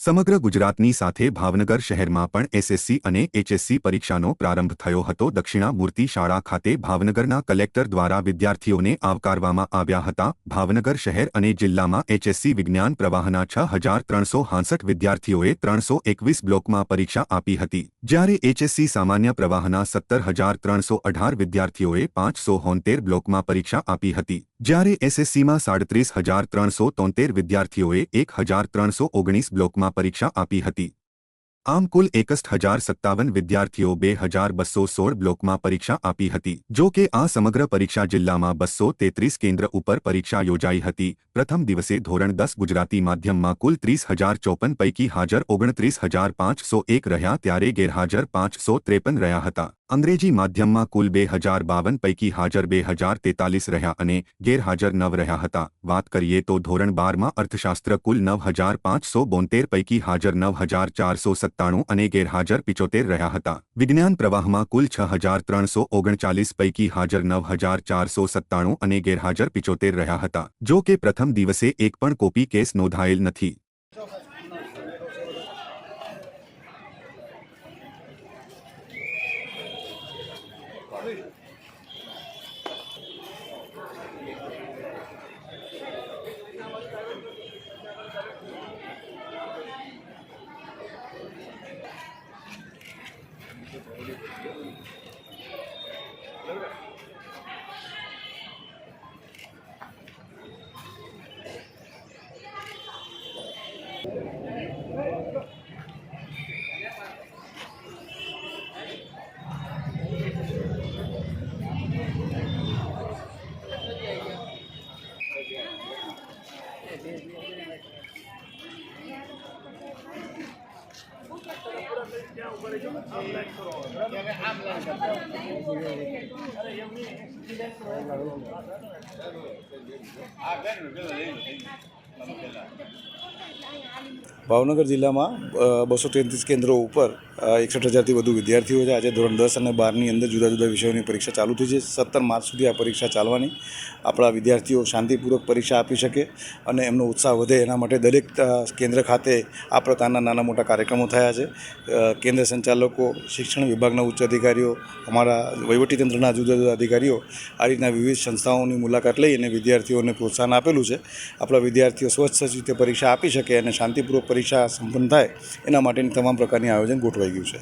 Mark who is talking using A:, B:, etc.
A: સમગ્ર ગુજરાતની સાથે ભાવનગર શહેરમાં પણ એસએસસી અને એચએસસી પરીક્ષાનો પ્રારંભ થયો હતો। દક્ષિણામૂર્તિ શાળા ખાતે ભાવનગરના કલેક્ટર દ્વારા વિદ્યાર્થીઓને આવકારવામાં આવ્યા હતા। ભાવનગર શહેર અને જિલ્લામાં એચએસસી વિજ્ઞાન પ્રવાહના 6363 વિદ્યાર્થીઓએ 321 બ્લોકમાં પરીક્ષા આપી હતી, જ્યારે એચએસસી સામાન્ય પ્રવાહના 17318 વિદ્યાર્થીઓએ 573 બ્લોકમાં પરીક્ષા આપી હતી, જ્યારે એસએસસીમાં 37373 વિદ્યાર્થીઓએ 1319 બ્લોકમાં પરીક્ષા આપી હતી। આમ કુલ 61,057 વિદ્યાર્થીઓ 2216 બ્લોકમાં પરીક્ષા આપી હતી। જો કે આ સમગ્ર પરીક્ષા જિલ્લામાં 233 કેન્દ્ર ઉપર પરીક્ષા યોજાઈ હતી। પ્રથમ દિવસે ધોરણ 10 ગુજરાતી માધ્યમમાં કુલ 30,054 પૈકી હાજર 29,501 રહ્યા, ત્યારે ગેરહાજર 553 રહ્યા હતા। અંગ્રેજી માધ્યમમાં કુલ 2052 પૈકી હાજર 2043 રહ્યા અને ગેરહાજર 9 રહ્યા હતા। વાત કરીએ તો ધોરણ 12માં અર્થશાસ્ત્ર કુલ 9,572 પૈકી હાજર 9,497 અને ગેરહાજર 75 રહ્યા હતા। વિજ્ઞાન પ્રવાહમાં કુલ 6,339 પૈકી હાજર 9,497 અને ગેરહાજર 75 રહ્યા હતા। જો કે પ્રથમ દિવસે એક પણ કોપી કેસ નોંધાયેલ નથી।
B: ભાવનગર જિલ્લામાં 233 કેન્દ્રો ઉપર 61,000થી વધુ વિદ્યાર્થીઓ છે। આજે ધોરણ 10 અને 12ની અંદર જુદા જુદા વિષયોની પરીક્ષા ચાલુ થઈ છે। 17 માર્ચ સુધી આ પરીક્ષા ચાલવાની। આપણા વિદ્યાર્થીઓ શાંતિપૂર્વક પરીક્ષા આપી શકે અને એમનો ઉત્સાહ વધે એના માટે દરેક કેન્દ્ર ખાતે આ પ્રકારના નાના મોટા કાર્યક્રમો થયા છે। કેન્દ્ર સંચાલકો, શિક્ષણ વિભાગના ઉચ્ચ અધિકારીઓ, અમારા વહીવટીતંત્રના જુદા જુદા અધિકારીઓ આ રીતના વિવિધ સંસ્થાઓની મુલાકાત લઈ અને વિદ્યાર્થીઓને પ્રોત્સાહન આપેલું છે। આપણા વિદ્યાર્થીઓ સ્વચ્છ રીતે પરીક્ષા આપી શકે અને શાંતિપૂર્વક પરીક્ષા સંપન્ન થાય એના માટેની તમામ પ્રકારની આયોજન ગોઠવાઈ ગયું છે।